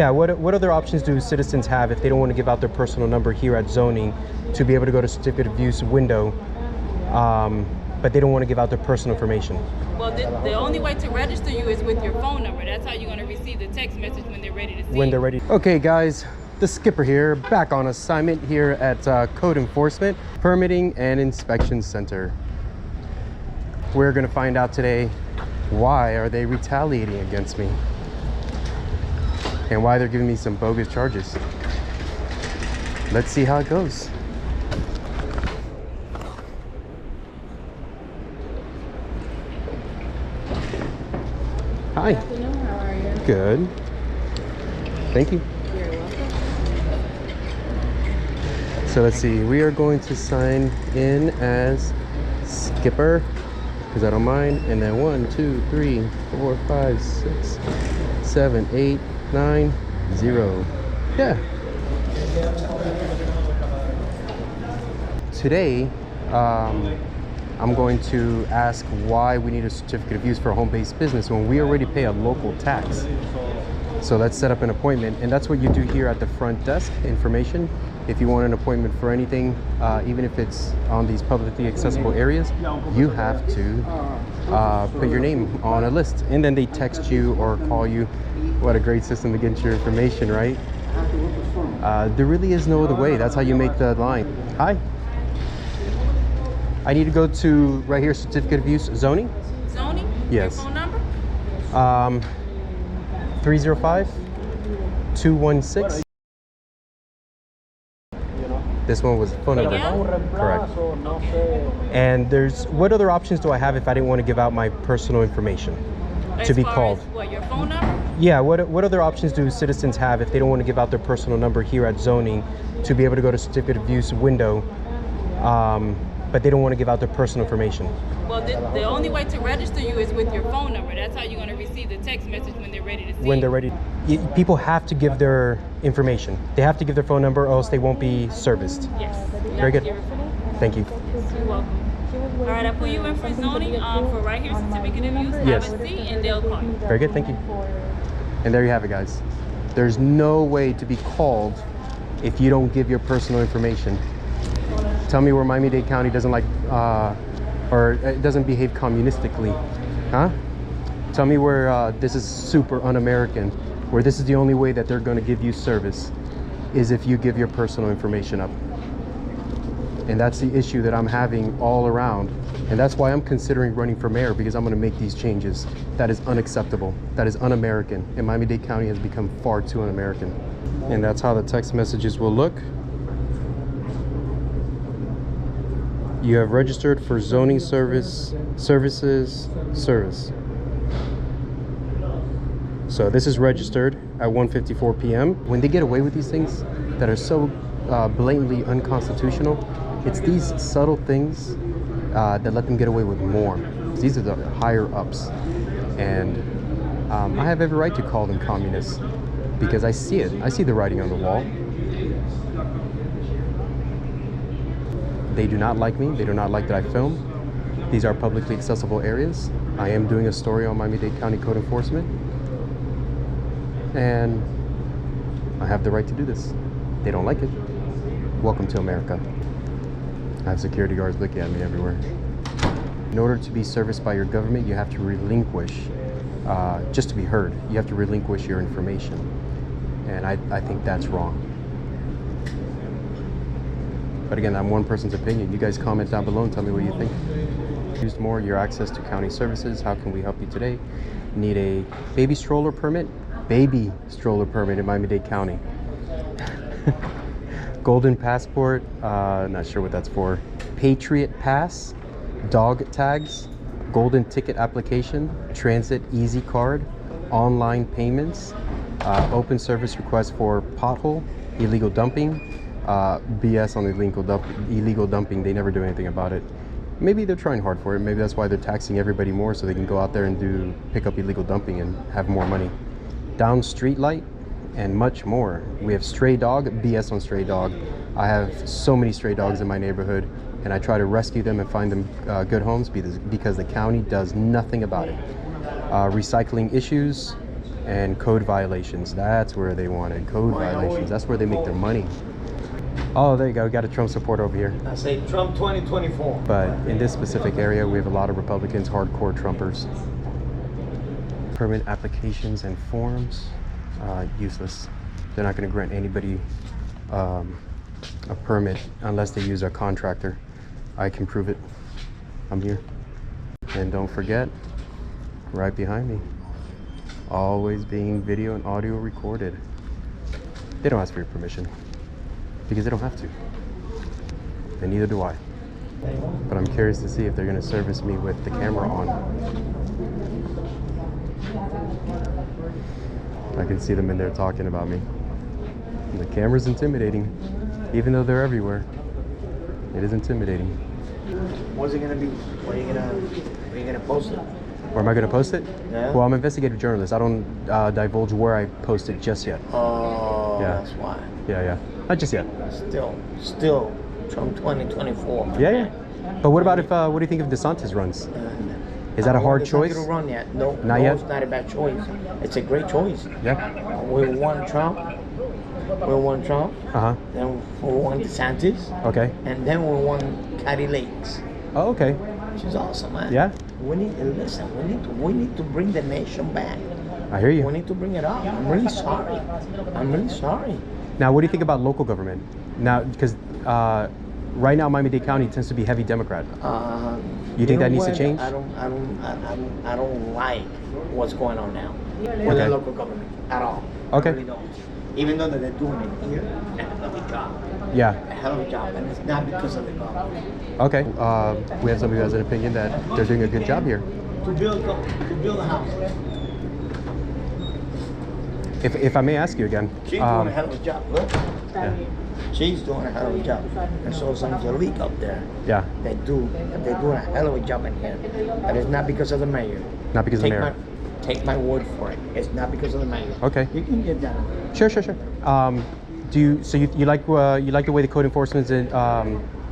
Yeah, what other options do citizens have if they don't want to give out their personal number here at zoning to be able to go to certificate of use window, but they don't want to give out their personal information? Well, the only way to register you is with your phone number. That's how you're going to receive the text message when they're ready to see When they're ready. Okay, guys, the skipper here, back on assignment here at Code Enforcement Permitting and Inspection Center. We're going to find out today, why are they retaliating against me? And why they're giving me some bogus charges. Let's see how it goes. Hi. Good afternoon. How are you? Good. Thank you. You're welcome. So let's see. We are going to sign in as skipper, because I don't mind. And then 1, 2, 3, 4, 5, 6, 7, 8, 9, 0. Yeah. Today, I'm going to ask why we need a certificate of use for a home-based business when we already pay a local tax. So let's set up an appointment, and that's what you do here at the front desk. Information. If you want an appointment for anything, even if it's on these publicly accessible areas, you have to put your name on a list, and then they text you or call you. What a great system to get your information, right? There really is no other way. That's how you make the line. Hi. I need to go to right here, certificate of use, zoning. Zoning? Yes. Your phone number? 305-216. This one was phone number. Yeah. Correct. And what other options do I have if I didn't want to give out my personal information to be called? As far as what, your phone number? Yeah, what other options do citizens have if they don't want to give out their personal number here at zoning to be able to go to certificate of use window, but they don't want to give out their personal information? Well, the only way to register you is with your phone number. That's how you're going to receive the text message when they're ready to see When they're ready. People have to give their information. They have to give their phone number or else they won't be serviced. Yes. Very good. Thank you. You're welcome. All right, I put you in for zoning for right here, certificate of use. Yes. Have a seat, and they'll call you. Very good, thank you. And there you have it, guys. There's no way to be called if you don't give your personal information. Tell me where Miami-Dade County doesn't like, or it doesn't behave communistically, huh? Tell me where this is super un-American, where this is the only way that they're going to give you service, is if you give your personal information up. And that's the issue that I'm having all around. And that's why I'm considering running for mayor, because I'm going to make these changes. That is unacceptable. That is un-American. And Miami-Dade County has become far too un-American. And that's how the text messages will look. You have registered for zoning service. So this is registered at 1:54 p.m. When they get away with these things that are so blatantly unconstitutional, it's these subtle things that let them get away with more. These are the higher ups, and I have every right to call them communists because I see it. I see the writing on the wall. They do not like me. They do not like that I film. These are publicly accessible areas. I am doing a story on Miami-Dade County Code Enforcement, and I have the right to do this. They don't like it. Welcome to America. I have security guards looking at me everywhere. In order to be serviced by your government, you have to relinquish, just to be heard, you have to relinquish your information. And I think that's wrong. But again, I'm one person's opinion. You guys comment down below and tell me what you think. Use more your access to county services. How can we help you today? Need a baby stroller permit? Baby stroller permit in Miami-Dade County. Golden passport, not sure what that's for. Patriot pass, dog tags, golden ticket application, transit easy card, online payments, open service request for pothole, illegal dumping, BS on illegal dumping. They never do anything about it. Maybe they're trying hard for it. Maybe that's why they're taxing everybody more, so they can go out there and pick up illegal dumping and have more money. Down street light and much more. We have stray dog, BS on stray dog. I have so many stray dogs in my neighborhood, and I try to rescue them and find them good homes because the county does nothing about it. Recycling issues and code violations. That's where they wanted code violations. That's where they make their money. Oh, there you go. We got a Trump supporter over here. I say Trump 2024. But in this specific area, we have a lot of Republicans, hardcore Trumpers. Permit applications and forms, useless. They're not going to grant anybody a permit unless they use a contractor. I can prove it. I'm here. And don't forget, right behind me, always being video and audio recorded. They don't ask for your permission because they don't have to, and neither do I. But I'm curious to see if they're going to service me with the camera on. I can see them in there talking about me. And the camera's intimidating, even though they're everywhere. It is intimidating. What's it gonna be? Where are you gonna post it? Where am I going to post it? Yeah. Well, I'm an investigative journalist. I don't divulge where I post it just yet. Oh, Yeah. that's why. Yeah. Not just yet. Still, Trump 2024. Yeah. But what about if, what do you think if DeSantis runs? Is that a hard choice? Not run yet. No, Not yet? It's not a bad choice. It's a great choice. Yeah. We won Trump. Uh-huh. Then we won DeSantis. Okay. And then we won Caddy Lakes. Oh, okay. Which is awesome, man. Yeah. We need to bring the nation back. I hear We you. need to bring it up. I'm really sorry. Now, what do you think about local government? Now, because right now, Miami-Dade County tends to be heavy Democrat. You think that needs to change? I don't like what's going on now with Okay. the local government at all. Okay. I really don't. Even though that they're doing it here, a hell of a job. Yeah. A hell of a job, and it's not because of the government. Okay. We have somebody who has an opinion that they're doing a good job here. To build a house. If I may ask you again. She's doing a hell of a job. Look. Yeah. She's doing a hell of a job. And so is Angelique up there. Yeah. They're doing a hell of a job in here. But it's not because of the mayor. Not because of the mayor. Take my word for it. It's not because of the mayor. Okay. You can get that. Sure. You like the way the code enforcement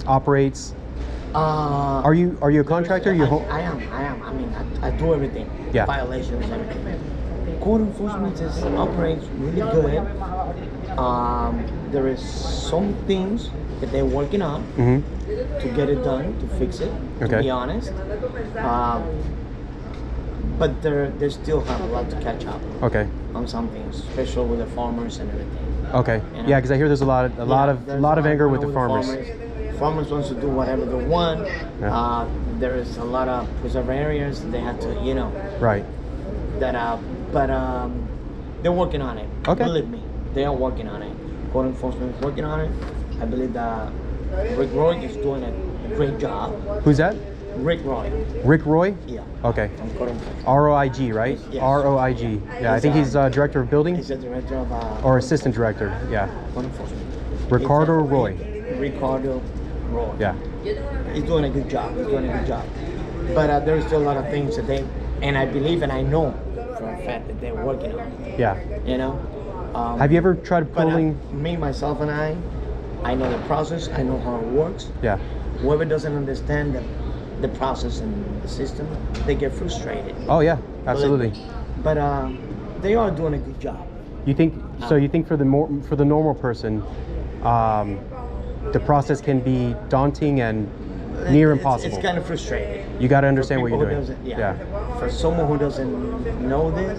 operates? Are you a contractor? I am. I mean, I do everything. Yeah. Violations, everything. Code enforcement operates really good. There is some things that they're working on to get it done, to fix it. Okay. To be honest, but they still have a lot to catch up. Okay. On some things, especially with the farmers and everything. Okay. You know? Yeah, because I hear there's a lot of anger with the farmers. Farmers wants to do whatever they want. Yeah. There is a lot of preserve areas that they have to, Right. that but they're working on it. Okay. Believe me, they are working on it. Code enforcement is working on it. I believe that Rick Roy is doing a great job. Who's that? Rick Roy. Rick Roy? Yeah. Okay. From Code enforcement. ROIG, right? Yes. ROIG. Yeah, I think he's director of building He's the director of or assistant director. Yeah. Code enforcement. Ricardo Roy. Ricardo Roy. Yeah. He's doing a good job. But there's still a lot of things that and I believe and I know for a fact that they're working on it. Yeah. Have you ever tried But pulling? me, myself, and I know the process. I know how it works. Yeah. Whoever doesn't understand the process and the system, they get frustrated. Oh yeah, absolutely. But they are doing a good job. You think so? You think for the normal person, the process can be daunting and near impossible. It's kind of frustrating. You got to understand what For you're people doing. who doesn't- For someone who doesn't know this,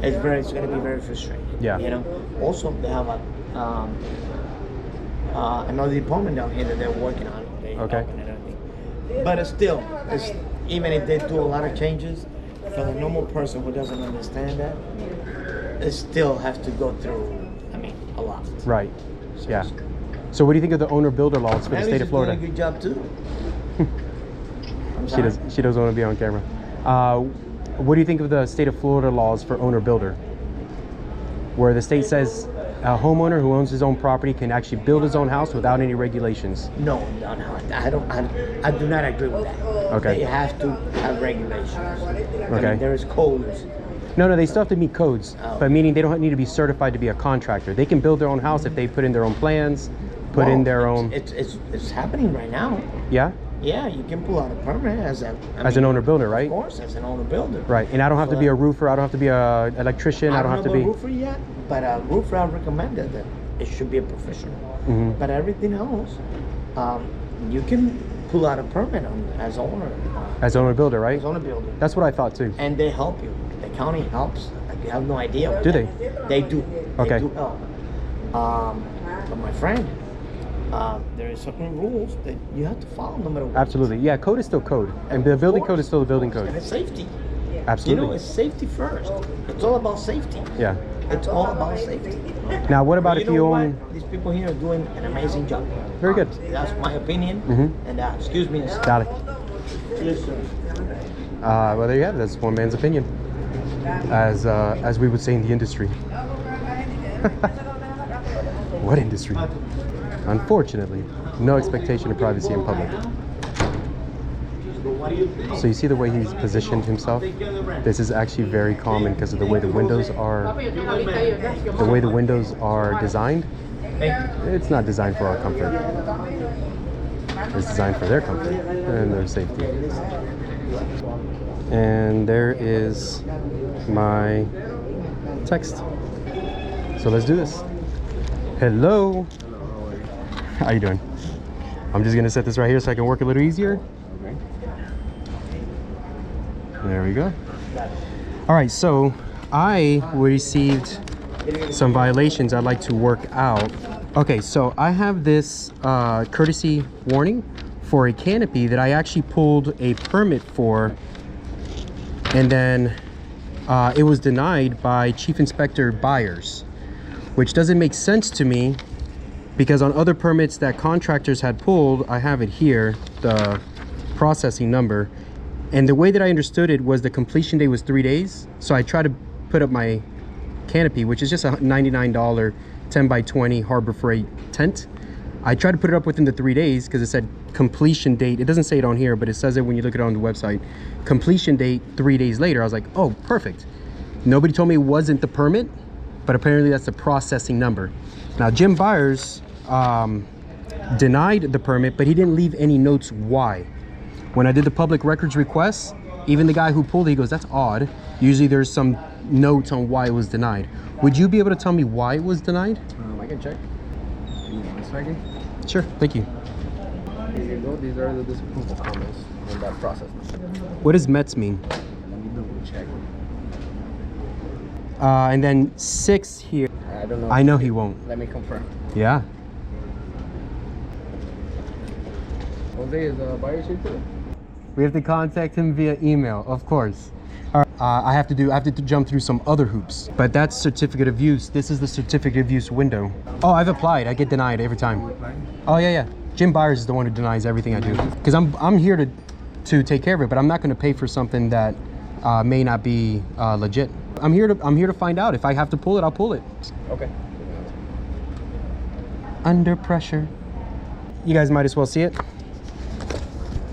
it's going to be very frustrating. Yeah. Also, they have another department down here that they're working on. Okay. But still, even if they do a lot of changes, for the normal person who doesn't understand that, they still have to go through, a lot. Right. Yeah. So what do you think of the owner-builder laws for the state of Florida? Doing a good job too. She doesn't want to be on camera. What do you think of the state of Florida laws for owner-builder? Where the state says a homeowner who owns his own property can actually build his own house without any regulations. No, I do not agree with that. Okay. They have to have regulations. Okay. There is codes. No, they still have to meet codes, but meaning they don't need to be certified to be a contractor. They can build their own house if they put in their own plans, put in their own. It's happening right now. Yeah. Yeah, you can pull out a permit as a As an owner builder, right? Of course, as an owner builder. Right, and I don't have to be a roofer. I don't have to be a electrician. I don't have to be a roofer yet, but a roofer I recommended that it should be a professional. But everything else, you can pull out a permit as owner. As owner builder, right? As owner builder. That's what I thought too. And they help you. The county helps. Like, you have no idea. Do they? They do. Okay. They do help. But my friend, there are certain rules that you have to follow no matter what. Absolutely. Yeah, code is still code. And the building code is still the building code. And it's safety. Absolutely. You know, it's safety first. It's all about safety. Yeah. It's all about safety. Now, what about But if you know own... what? These people here are doing an amazing job. Very good. That's my opinion. And excuse me. Got it. Yes, sir. Well, there you have it. That's one man's opinion. As we would say in the industry. What industry? Unfortunately, no expectation of privacy in public. So you see the way he's positioned himself? This is actually very common because of the way the windows are designed. It's not designed for our comfort. It's designed for their comfort and their safety. And there is my text. So let's do this. Hello. How you doing? I'm just gonna set this right here so I can work a little easier. There we go. All right, so I received some violations I'd like to work out. Okay, so I have this courtesy warning for a canopy that I actually pulled a permit for, and then it was denied by Chief Inspector Byers, which doesn't make sense to me because on other permits that contractors had pulled, I have it here, the processing number. And the way that I understood it was the completion date was 3 days. So I tried to put up my canopy, which is just a $99 10 by 20 Harbor Freight tent. I tried to put it up within the 3 days because it said completion date. It doesn't say it on here, but it says it when you look at it on the website. Completion date 3 days later. I was like, oh, perfect. Nobody told me it wasn't the permit, but apparently that's the processing number. Now, Jim Byers denied the permit, but he didn't leave any notes why. When I did the public records request, even the guy who pulled it, he goes, that's odd. Usually there's some notes on why it was denied. Would you be able to tell me why it was denied? I can check. Give me 1 second. Sure, thank you. Here you go. These are the disapproval comments on that process. What does METS mean? Let me double check. And then 6 here. I don't know. I know he won't. Let me confirm. Yeah. Jose is Byers here too? We have to contact him via email, of course. All right, I have to jump through some other hoops, but that's certificate of use. This is the certificate of use window. Oh, I've applied. I get denied every time. Oh yeah. Jim Byers is the one who denies everything I do because I'm here to take care of it, but I'm not going to pay for something that may not be legit. I'm here to find out. If I have to pull it, I'll pull it. Okay. Under pressure. You guys might as well see it.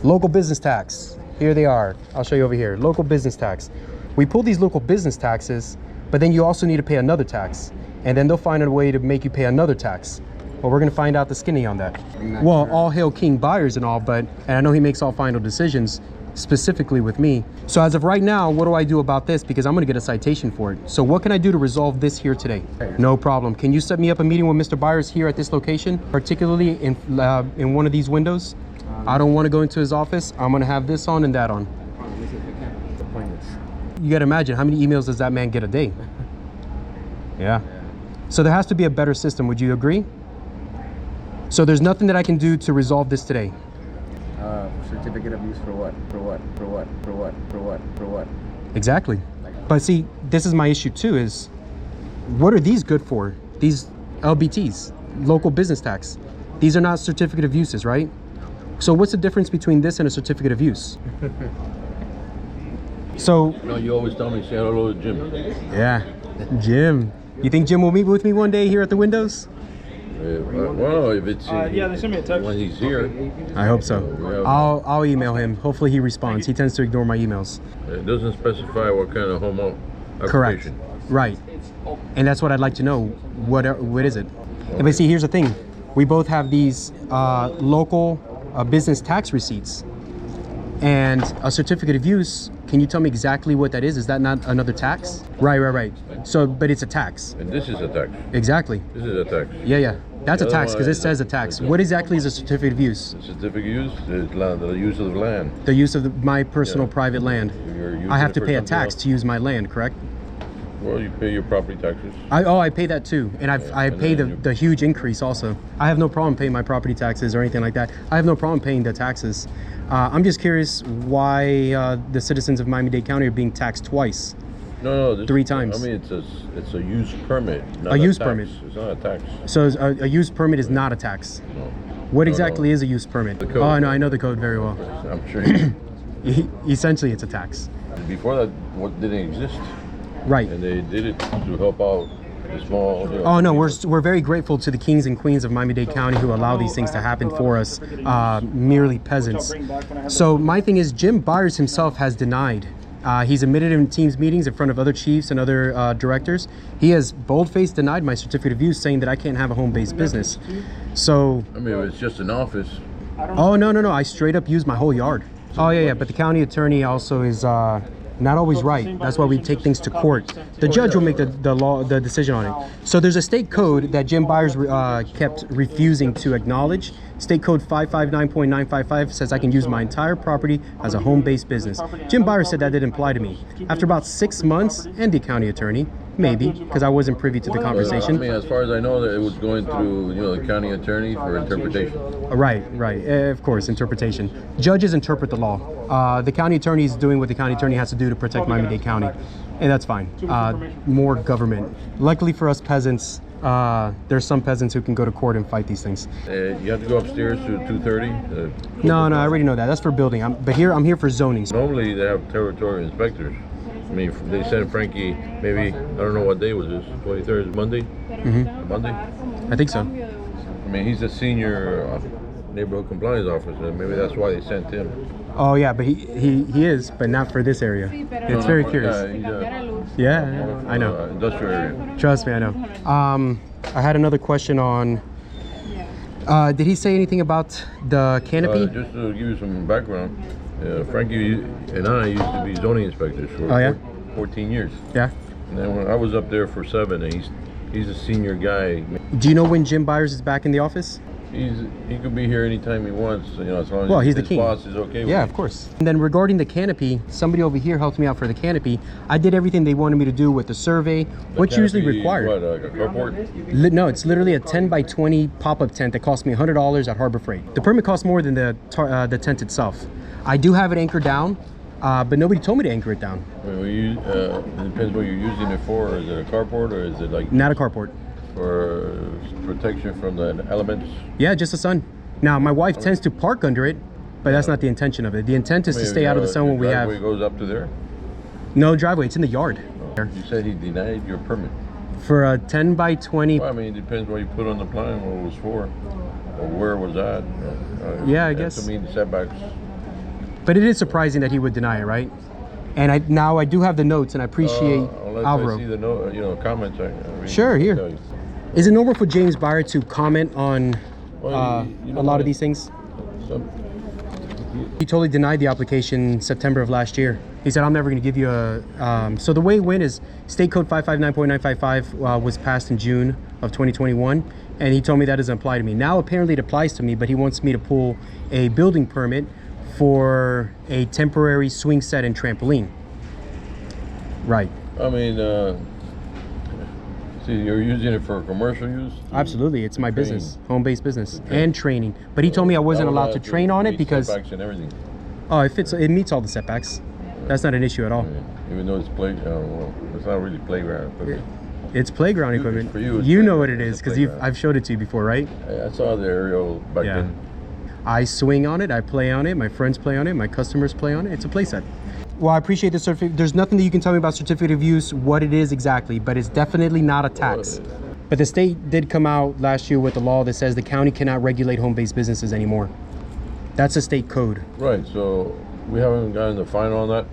Local business tax. Here they are. I'll show you over here. Local business tax. We pull these local business taxes, but then you also need to pay another tax. And then they'll find a way to make you pay another tax. Well, we're going to find out the skinny on that. Well, all hail King Byers and all, and I know he makes all final decisions specifically with me. So as of right now, what do I do about this? Because I'm going to get a citation for it. So what can I do to resolve this here today? No problem. Can you set me up a meeting with Mr. Byers here at this location, particularly in one of these windows? I don't want to go into his office. I'm going to have this on and that on. You got to imagine how many emails does that man get a day? Yeah. So there has to be a better system. Would you agree? So there's nothing that I can do to resolve this today. Certificate of use for what? For what? For what? For what? For what? For what? Exactly. But see, this is my issue too, is what are these good for? These LBTs, local business tax. These are not certificate of uses, right? So what's the difference between this and a certificate of use? So... No, you always tell me say hello to Jim. Yeah, Jim. You think Jim will meet with me one day here at the windows? Well, if it's yeah, they sent me a text. when he's here, I hope so. I'll email him. Hopefully he responds. He tends to ignore my emails. it doesn't specify what kind of home Correct. occupation. Right. And that's what I'd like to know. What is it? But see, here's the thing. We both have these local business tax receipts and a certificate of use. Can you tell me exactly what that is? Is that not another tax? Right. So, but it's a tax. And this is a tax. Exactly. This is a tax. Yeah. That's a The other tax one because it is says a tax. What exactly is a certificate of use? The certificate use is the use of the land. The use of my personal private land. You're using I have it to for pay a something tax else. to use my land, correct? Well, you pay your property taxes. I pay that too, and I and pay then the huge increase also. I have no problem paying my property taxes or anything like that. I have no problem paying the taxes. I'm just curious why the citizens of Miami-Dade County are being taxed twice. No, 3 times. I mean, it's a use permit, not A use tax. permit. It's not a tax. So a use permit is not a tax. No. What No, exactly no. is a use permit? The code. Oh, no, I know the code very well. I'm sure. Essentially, it's a tax. Before that, what didn't exist, Right. and they did it to help out the small. Oh no, we're very grateful to the kings and queens of Miami-Dade County who allow these things to happen for us, merely peasants. So my thing is, Jim Byers himself has denied. He's admitted in Teams meetings in front of other chiefs and other directors. He has bold-faced denied my certificate of use, saying that I can't have a home-based business. So, I mean, if it's just an office. oh no, I straight up use my whole yard. Oh yeah, but the county attorney also is not always right. That's why we take things to court. The judge will make the decision on it. So there's a state code that Jim Byers kept refusing to acknowledge. State code 559.955 says I can use my entire property as a home-based business. Jim Byers said that didn't apply to me. After about 6 months, and the county attorney, maybe, because I wasn't privy to the I conversation. mean, as far as I know, that it was going through, the county attorney for interpretation. Right. Of course, interpretation. Judges interpret the law. The county attorney is doing what the county attorney has to do to protect Miami-Dade County, and that's fine. More government. Luckily for us peasants, there's some peasants who can go to court and fight these things. You have to go upstairs to 230. No, I already know that. That's for building. I'm here for zoning. Normally, they have territorial inspectors. I mean, they sent Frankie, maybe, I don't know what day was this, 23rd, Monday? Mm-hmm. Monday? I think so. I mean, he's a senior neighborhood compliance officer. Maybe that's why they sent him. Oh yeah, but he is, but not for this area. It's very curious. Yeah, I know. Industrial area. Trust me, I know. I had another question on. Did he say anything about the canopy? Just to give you some background, Frankie and I used to be zoning inspectors for 14 years. Yeah. And then when I was up there for 7, and he's a senior guy. Do you know when Jim Byers is back in the office? He could be here anytime he wants, as long as Well, he's the his king. boss is okay with Yeah, it. of course. And then regarding the canopy, somebody over here helped me out for the canopy. I did everything they wanted me to do with the survey. What's usually Canopy, required? What, like a carport? No, it's literally a 10 by 20 pop-up tent that cost me $100 at Harbor Freight. The permit costs more than the tent itself. I do have it anchored down, but nobody told me to anchor it down. I mean, it depends what you're using it for. Is it a carport or is it like Not a carport. for protection from the elements? Yeah, just the sun. Now, my wife tends to park under it, but that's not the intention of it. The intent is to stay out of the sun when we have... Your driveway goes up to there? No driveway, it's in the yard. You said he denied your permit. For a 10 by 20... Well, I mean, it depends what you put on the plan, what it was for, or where it was at. Yeah, I That guess. to mean the setbacks. But it is surprising that he would deny it, right? And now I do have the notes, and I appreciate Unless Alvaro. I see the comments. I really Sure, can't here. tell you. Is it normal for James Byer to comment on Well, you know a lot what? of these things? Some- He totally denied the application in September of last year. He said, I'm never going to give you a... So the way it went is State Code 559.955 was passed in June of 2021, and he told me that doesn't apply to me. Now apparently it applies to me, but he wants me to pull a building permit for a temporary swing set and trampoline. Right. I mean, see, you're using it for commercial use? Absolutely, it's my Training. business, home-based business, and training. But he told me I wasn't allowed to train on it meet because setbacks and everything. oh, it meets all the setbacks. That's not an issue at all. Yeah. Even though it's well, it's not really playground equipment. It's playground You- equipment. for you, it's You know playground. what it It's is a because playground. I've showed it to you before, right? I saw the aerial back Yeah. then. I swing on it, I play on it, my friends play on it, my customers play on it. It's a play set. Well, I appreciate the certificate. There's nothing that you can tell me about certificate of use, what it is exactly, but it's definitely not a tax. But the state did come out last year with a law that says the county cannot regulate home-based businesses anymore. That's a state code. Right, so we haven't gotten the final on that.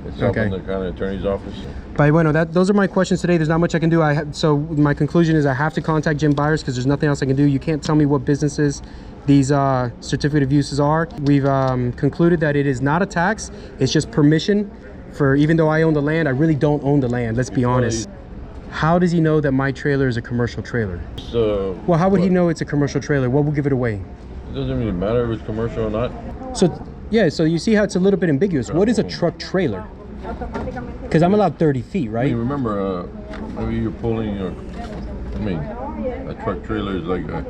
It's up Okay. in the county attorney's office. But bueno, those are my questions today. There's not much I can do. So my conclusion is I have to contact Jim Byers because there's nothing else I can do. You can't tell me what businesses these certificate of uses are. We've concluded that it is not a tax. It's just permission for, even though I own the land, I really don't own the land. Let's be honest. How does he know that my trailer is a commercial trailer? So, Well, how would he know it's a commercial trailer? What will give it away? it doesn't really matter if it's commercial or not. So, yeah, so you see how it's a little bit ambiguous. What is a truck trailer? Because I'm allowed 30 feet, I right? mean, remember, maybe you're pulling your, I mean, a truck trailer is like a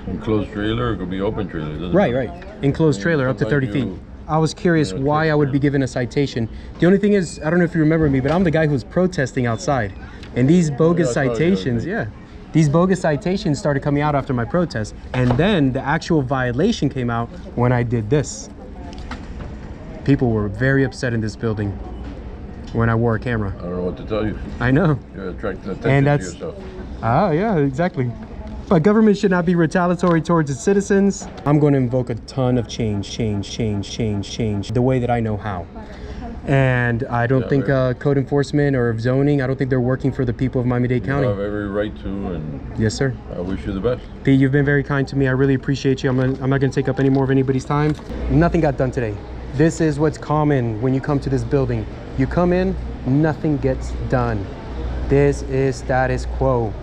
enclosed trailer, it could be open trailer. It doesn't Right, matter. right. Enclosed trailer up to 30 feet. I was curious Yeah, why I would be given a citation. The only thing is, I don't know if you remember me, but I'm the guy who's protesting outside. And these bogus I saw you, I citations, think. yeah. These bogus citations started coming out after my protest. And then the actual violation came out when I did this. People were very upset in this building when I wore a camera. I don't know what to tell you. I know. You're attracting attention And to that's, yourself. yeah, exactly. But government should not be retaliatory towards its citizens. I'm going to invoke a ton of change, the way that I know how. And I don't think code enforcement or zoning, I don't think they're working for the people of Miami-Dade You have County. every right to, and Yes, sir. I wish you the best. Pete, you've been very kind to me. I really appreciate you. I'm not going to take up any more of anybody's time. Nothing got done today. This is what's common when you come to this building. You come in, nothing gets done. This is status quo.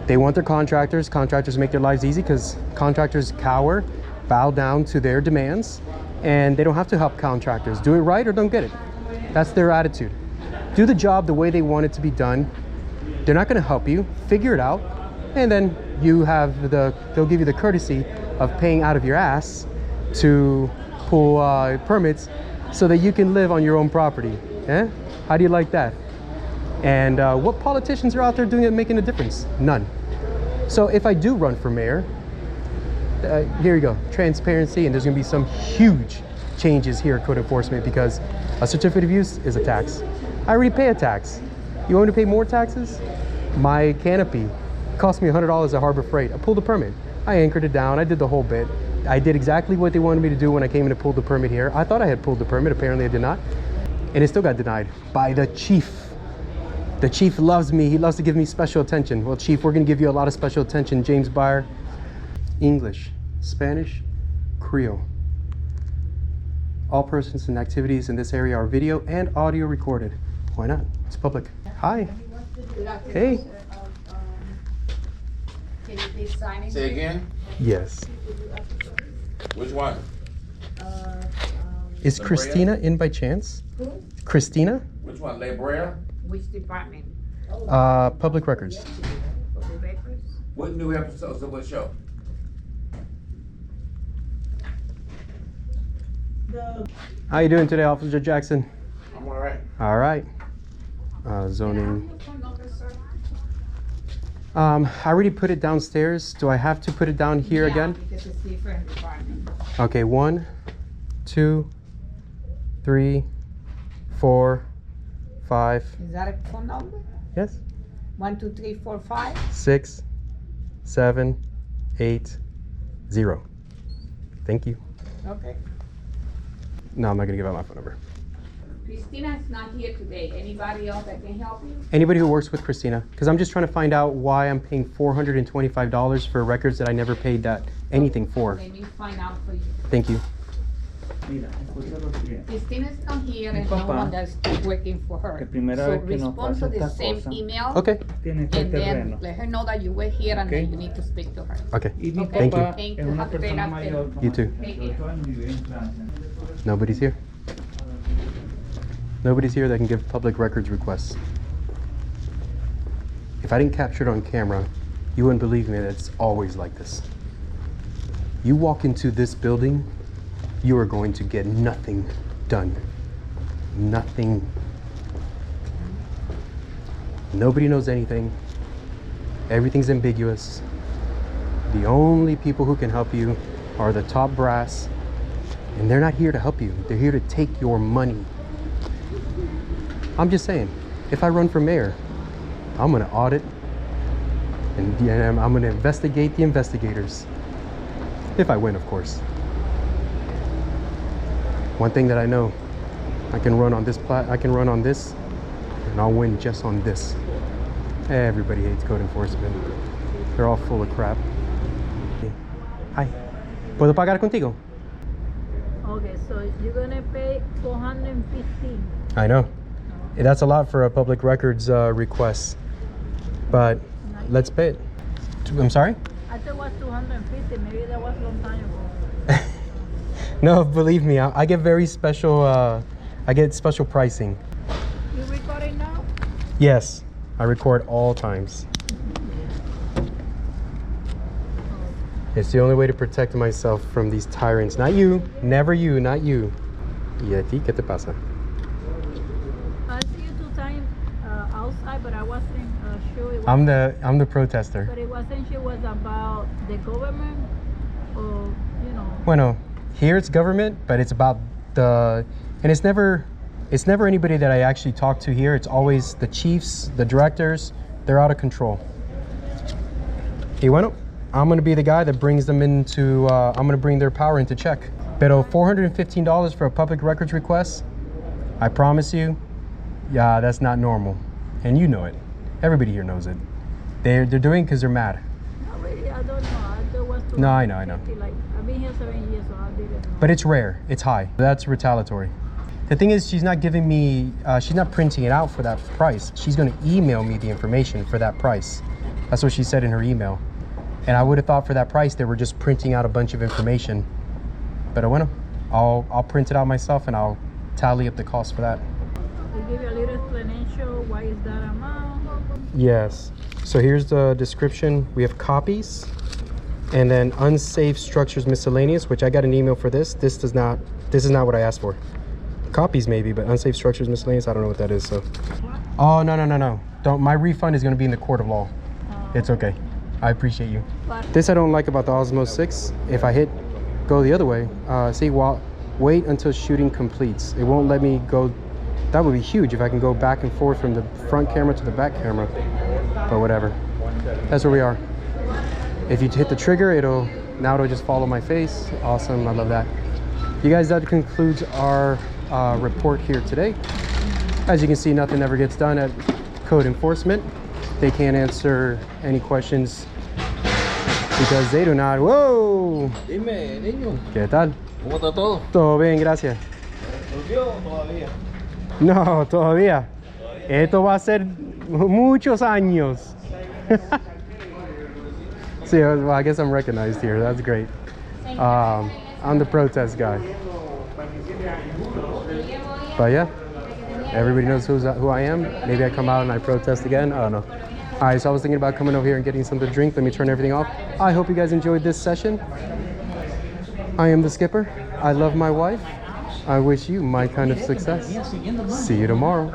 They want their contractors. Contractors make their lives easy because contractors cower, bow down to their demands, and they don't have to help contractors. Do it right or don't get it. That's their attitude. Do the job the way they want it to be done. They're not going to help you. Figure it out, and then you have they'll give you the courtesy of paying out of your ass to pull permits so that you can live on your own property. Eh? How do you like that? And what politicians are out there doing it, making a difference? None. So if I do run for mayor, here you go, transparency, and there's going to be some huge changes here at code enforcement because a certificate of use is a tax. I already pay a tax. You want me to pay more taxes? My canopy cost me $100 at Harbor Freight. I pulled the permit. I anchored it down. I did the whole bit. I did exactly what they wanted me to do when I came in to pull the permit here. I thought I had pulled the permit. Apparently I did not. And it still got denied by the chief. The chief loves me. He loves to give me special attention. Well, chief, we're going to give you a lot of special attention. James Byer. English, Spanish, Creole. All persons and activities in this area are video and audio recorded. Why not? It's public. Hi. Hey. Can you please sign it? Say again? Yes. Which one? Is Christina in by chance? Who? Christina? Which one? Library? Which department? Public records. Public records? What new episodes of what show? How you doing today, Officer Jackson? I'm alright. All right. Zoning. I already put it downstairs. Do I have to put it down here Yeah, again? because it's different department. Okay, 1, 2, 3, 4, 5. Is that a phone number? Yes. 1, 2, 3, 4, 5? 6, 7, 8, 0. Thank you. Okay. No, I'm not gonna give out my phone number. Christina is not here today. Anybody else that can help you? Anybody who works with Christina, because I'm just trying to find out why I'm paying $425 for records that I never paid anything for. Let me find out for you. Thank you. Mira, escucha lo siguiente. Christina's not here and papá, no one that's working for her. que primera So vez que nos respond to pasa the esta same cosa, email. Okay. Tiene este And then terreno. let her know that you were here and Okay. that you need to speak to her. Okay. Y mi Okay. papá Thank you. es una Have a great persona afternoon. mayor. como You too. de 18 años y vive en Francia. Nobody's here. Nobody's here that can give public records requests. If I didn't capture it on camera, you wouldn't believe me that it's always like this. You walk into this building, you are going to get nothing done. Nothing. Nobody knows anything. Everything's ambiguous. The only people who can help you are the top brass, and they're not here to help you. They're here to take your money. I'm just saying, if I run for mayor, I'm gonna audit and I'm gonna investigate the investigators. If I win, of course. One thing that I know, I can run on this and I'll win just on this. Everybody hates code enforcement. They're all full of crap. Hi. ¿Puedo pagar contigo? Okay, so you're gonna pay 415. I know. That's a lot for a public records request. But let's pay it. I'm sorry? I thought it was 250. Maybe that was a long time ago. No, believe me, I get very special, I get special pricing. You recording now? Yes, I record all times. It's the only way to protect myself from these tyrants. Not you, never you, not you. ¿Y a ti qué te pasa? I see you 2 times outside, but I wasn't sure. It was, I'm the protester. But it wasn't sure it was about the government or, you know. Bueno, here it's government, but it's about the, and it's never anybody that I actually talk to here. It's always the chiefs, the directors. They're out of control. Y bueno, I'm gonna be the guy that brings them into, I'm gonna bring their power into check. Pero $415 for a public records request, I promise you, yeah, that's not normal. And you know it. Everybody here knows it. They're doing it because they're mad. Not really, I don't know. I thought it was 250. No, I know. Like, I've been here 7 years, so I didn't know. But it's rare, it's high. That's retaliatory. The thing is, she's not giving me, she's not printing it out for that price. She's gonna email me the information for that price. That's what she said in her email. And I would have thought for that price, they were just printing out a bunch of information. But bueno, I'll print it out myself and I'll tally up the cost for that. They give you a little explanation, why is that amount? Yes, so here's the description. We have copies and then unsafe structures miscellaneous, which I got an email for this. This is not what I asked for. Copies maybe, but unsafe structures miscellaneous, I don't know what that is. So, oh no, don't. My refund is going to be in the court of law. It's okay, I appreciate you. This I don't like about the Osmo 6. If I hit go the other way, see, wait until shooting completes. It won't let me go. That would be huge if I can go back and forth from the front camera to the back camera, but whatever. That's where we are. If you hit the trigger, it'll just follow my face. Awesome, I love that. You guys, that concludes our report here today. As you can see, nothing ever gets done at code enforcement. They can't answer any questions because they do not. Whoa. Dime, niño. ¿Qué tal? ¿Cómo está todo? Todo bien, gracias. ¿Volvió todavía? No, todavía. Esto va a ser muchos años. See, well, I guess I'm recognized here. That's great. I'm the protest guy. But yeah, everybody knows who I am. Maybe I come out and I protest again. I don't know. All right, so I was thinking about coming over here and getting something to drink. Let me turn everything off. I hope you guys enjoyed this session. I am the skipper. I love my wife. I wish you my kind of success. See you tomorrow.